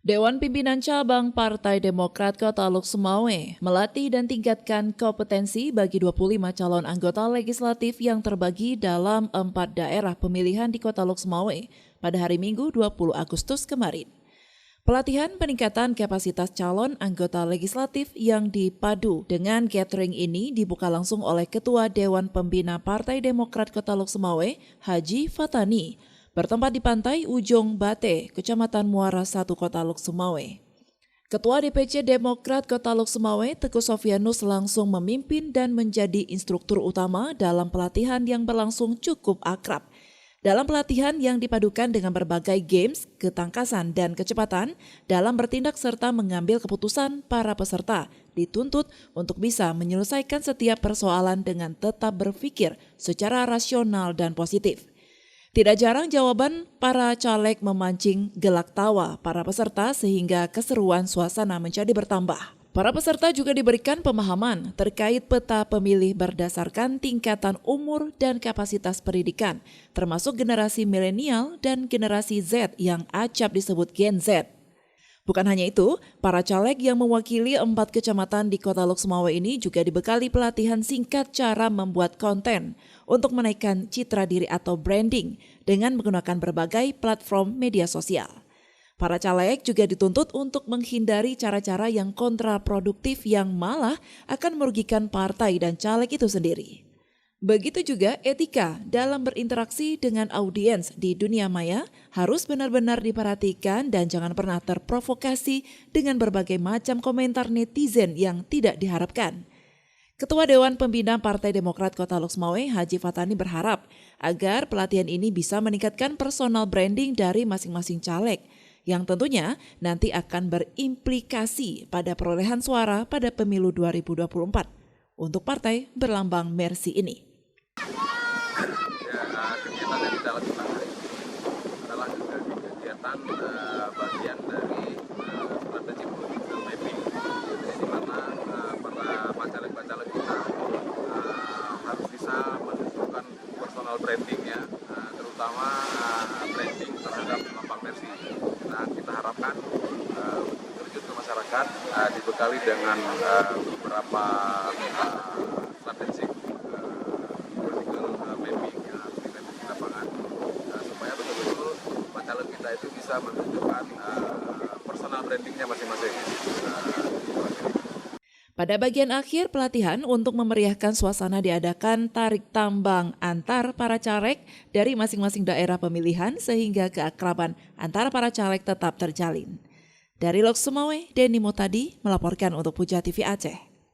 Dewan Pimpinan Cabang Partai Demokrat Kota Luk Sumawe melatih dan tingkatkan kompetensi bagi 25 calon anggota legislatif yang terbagi dalam 4 daerah pemilihan di Kota Luk Sumawe pada hari Minggu 20 Agustus kemarin. Pelatihan peningkatan kapasitas calon anggota legislatif yang dipadu dengan catering ini dibuka langsung oleh Ketua Dewan Pembina Partai Demokrat Kota Luk Sumawe, Haji Fatani, bertempat di Pantai Ujung Bate, Kecamatan Muara 1, Kota Luk Sumawe. Ketua DPC Demokrat Kota Luk Sumawe, Teguh Sofianus langsung memimpin dan menjadi instruktur utama dalam pelatihan yang berlangsung cukup akrab. Dalam pelatihan yang dipadukan dengan berbagai games, ketangkasan, dan kecepatan dalam bertindak serta mengambil keputusan, para peserta dituntut untuk bisa menyelesaikan setiap persoalan dengan tetap berpikir secara rasional dan positif. Tidak jarang jawaban para caleg memancing gelak tawa para peserta sehingga keseruan suasana menjadi bertambah. Para peserta juga diberikan pemahaman terkait peta pemilih berdasarkan tingkatan umur dan kapasitas pendidikan, termasuk generasi milenial dan generasi Z yang acap disebut Gen Z. Bukan hanya itu, para caleg yang mewakili 4 kecamatan di Kota Luk Sumawe ini juga dibekali pelatihan singkat cara membuat konten untuk menaikkan citra diri atau branding dengan menggunakan berbagai platform media sosial. Para caleg juga dituntut untuk menghindari cara-cara yang kontraproduktif yang malah akan merugikan partai dan caleg itu sendiri. Begitu juga etika dalam berinteraksi dengan audiens di dunia maya harus benar-benar diperhatikan dan jangan pernah terprovokasi dengan berbagai macam komentar netizen yang tidak diharapkan. Ketua Dewan Pembina Partai Demokrat Kota Luk Sumawe, Haji Fatani berharap agar pelatihan ini bisa meningkatkan personal branding dari masing-masing caleg, yang tentunya nanti akan berimplikasi pada perolehan suara pada pemilu 2024 untuk partai berlambang Mercy ini. Kegiatan yang kita lakukan adalah juga kegiatan bagian dari strategi political mapping, di mana para caleg-caleg kita harus bisa menentukan personal brandingnya, terutama branding terhadap lambang Mercy. Nah, kita harapkan terjun ke masyarakat dibekali dengan beberapa strategi political mapping yang harus dilakukan di lapangan, supaya betul-betul caleg kita itu bisa menunjukkan personal brandingnya masing-masing. Pada bagian akhir pelatihan untuk memeriahkan suasana diadakan tarik tambang antar para caleg dari masing-masing daerah pemilihan sehingga keakraban antara para caleg tetap terjalin. Dari Luk Sumawe, Denny Mutadi melaporkan untuk Puja TV Aceh.